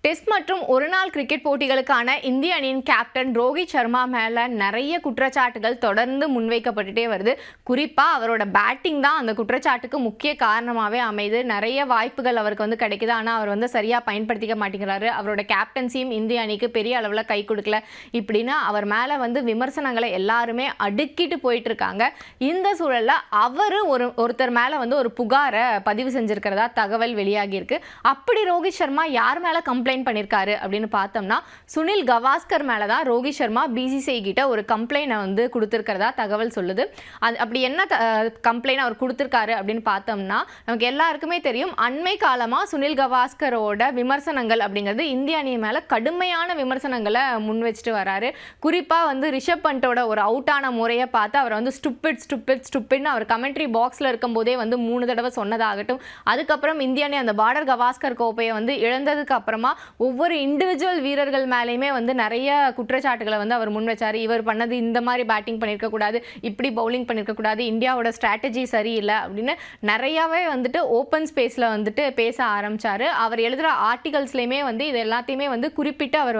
Test மற்றும் ஒருநாள் cricket போட்டிகளுக்கான இந்திய அணியின் கேப்டன் ரோஹித் சர்மா மேலே நிறைய குற்றச்சாட்டுகள் தொடர்ந்து முன்வைக்கப்பட்டுட்டே வருது. குறிப்பாக அவரோட பேட்டிங் தான் அந்த குற்றச்சாட்டுக்கு முக்கிய காரணமாகவே அமைது. நிறைய வாய்ப்புகள் அவருக்கு கிடைக்குது, ஆனால் அவர் சரியாக பயன்படுத்திக்க மாட்டேங்கிறாரு. அவரோட கேப்டன்சியும் இந்திய அணிக்கு பெரிய அளவில் கை கொடுக்கல. இப்படின்னு அவர் மேலே விமர்சனங்களை எல்லாருமே அடுக்கிட்டு போயிட்டு இருக்காங்க. இந்த சூழலில் அவர் ஒருத்தர் மேலே ஒரு புகாரை பதிவு செஞ்சிருக்கிறதா தகவல் வெளியாகியிருக்கு. அப்படி ரோஹித் சர்மா யார் மேலே கம்ப்ளைண்ட் பண்ணிருக்காரு அப்படின்னு பார்த்தோம்னா, சுனில் கவாஸ்கர் மேல தான் ரோஹித் சர்மா பிசிசிஐ கிட்ட ஒரு கம்ப்ளைண்ட் கொடுத்திருக்கிறதா தகவல் சொல்லுது. அப்படி என்ன கம்ப்ளைண்ட் அவர் கொடுத்திருக்காரு அப்படின்னு பார்த்தோம்னா, நமக்கு எல்லாருக்குமே தெரியும், அண்மை காலமா சுனில் கவாஸ்கரோட விமர்சனங்கள் அப்படிங்கிறது இந்திய அணி மேல கடுமையான விமர்சனங்களை முன் வச்சுட்டு வராரு. குறிப்பா ரிஷப் பண்டோட ஒரு அவுட்டான முறையை பார்த்து அவர் ஸ்டூபிட்னு அவர் கமெண்ட்ரி பாக்ஸ்ல இருக்கும் போதே 3 தடவை சொன்னதாகட்டும். அதுக்கப்புறம் இந்திய அணி அந்த பார்டர் கவாஸ்கர் கோப்பையை இழந்ததுக்கு அப்புறமா ஒவ்வொரு இண்டிவிஜுவல் வீரர்கள் மேலேயுமே நிறைய குற்றச்சாட்டுகளை அவர் முன் வச்சாரு. இவர் பண்ணது இந்த மாதிரி பேட்டிங் பண்ணியிருக்க கூடாது, இப்படி பவுலிங் பண்ணியிருக்க கூடாது, இந்தியாவோட ஸ்ட்ராட்டஜி சரியில்லை அப்படின்னு நிறையாவே ஓப்பன் ஸ்பேஸில் பேச ஆரம்பிச்சாரு. அவர் எழுதுகிற ஆர்டிகல்ஸ்லையுமே இது எல்லாத்தையுமே குறிப்பிட்டு அவர்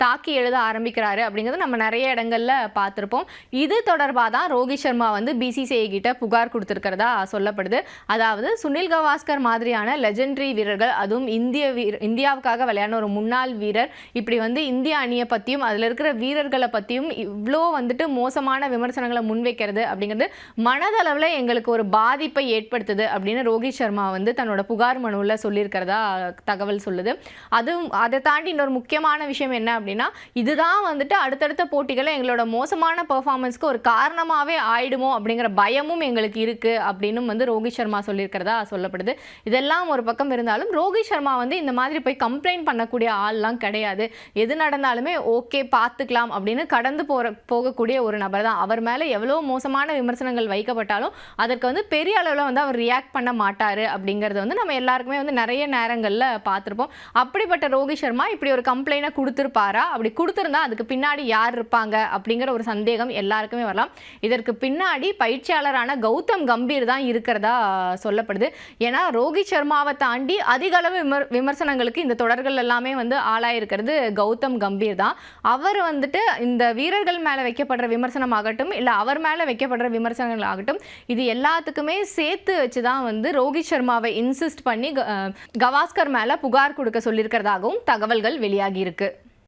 தாக்கி எழுத ஆரம்பிக்கிறாரு அப்படிங்கிறது நம்ம நிறைய இடங்கள்ல பார்த்துருப்போம். இது தொடர்பாக தான் ரோஹித் சர்மா பிசிசிஐ கிட்ட புகார் கொடுத்திருக்கிறதா சொல்லப்படுது. அதாவது சுனில் கவாஸ்கர் மாதிரியான லெஜெண்டரி வீரர்கள், அதுவும் இந்தியாவுக்காக விளையாடின ஒரு முன்னாள் வீரர், இப்படி இந்திய அணியை பற்றியும் அதில் இருக்கிற வீரர்களை பற்றியும் இவ்வளோ மோசமான விமர்சனங்களை முன்வைக்கிறது அப்படிங்கிறது மனதளவில் எங்களுக்கு ஒரு பாதிப்பை ஏற்படுத்துது அப்படின்னு ரோஹித் சர்மா தன்னோட புகார் மனுவில் சொல்லியிருக்கிறதா தகவல் சொல்லுது. அதுவும் அதை தாண்டி இன்னொரு முக்கியமான விஷயம் என்ன அப்படின்னா, இதுதான் அடுத்தடுத்த போட்டிகளை எங்களோட மோசமான பெர்ஃபார்மன்ஸ்க்கு ஒரு காரணமாகவே ஆயிடுமோ அப்படிங்கிற பயமும் எங்களுக்கு இருக்குது அப்படின்னு ரோஹித் சர்மா சொல்லியிருக்கிறதா சொல்லப்படுது. இதெல்லாம் ஒரு பக்கம் இருந்தாலும் ரோஹித் சர்மா இந்த மாதிரி போய் கம்ப்ளைண்ட் பண்ணக்கூடிய ஆள்லாம் கிடையாது. எது நடந்தாலுமே ஓகே பார்த்துக்கலாம் அப்படின்னு கடந்து போகக்கூடிய ஒரு நபர் தான். அவர் மேலே எவ்வளோ மோசமான விமர்சனங்கள் வைக்கப்பட்டாலும் அதற்கு பெரிய அளவில் அவர் ரியாக்ட் பண்ண மாட்டார் அப்படிங்கிறது நம்ம எல்லாருக்குமே நிறைய நேரங்களில் பார்த்துருப்போம். அப்படிப்பட்ட ரோஹித் சர்மா இப்படி ஒரு கம்ப்ளைண்ட்டை கொடுத்துருப்பாரா? அப்படி கொடுத்துருந்தா அதுக்கு பின்னாடி யார் இருப்பாங்க அப்படிங்கிற ஒரு சந்தேகம் எல்லாருக்குமே வரலாம். இதற்கு பின்னாடி பயிற்சியாளரான கௌதம் கம்பீர் தான் இருக்கிறதா சொல்லப்படுது. ஏன்னா ரோஹித் சர்மாவை தாண்டி அதிக அளவு விமர்சனங்களுக்கு இந்த தொடர்கள் எல்லாமே ஆளாயிருக்கிறது கௌதம் கம்பீர் தான். அவர் இந்த வீரர்கள் மேலே வைக்கப்படுற விமர்சனமாகட்டும், இல்லை அவர் மேலே வைக்கப்படுற விமர்சனங்கள் ஆகட்டும், இது எல்லாத்துக்குமே சேர்த்து வச்சு தான் ரோஹித் சர்மாவை இன்சிஸ்ட் பண்ணி கவாஸ்கர் மேலே புகார் கொடுக்க சொல்லியிருக்கிறதாகவும் தகவல்கள் வெளியாகி இருக்கு.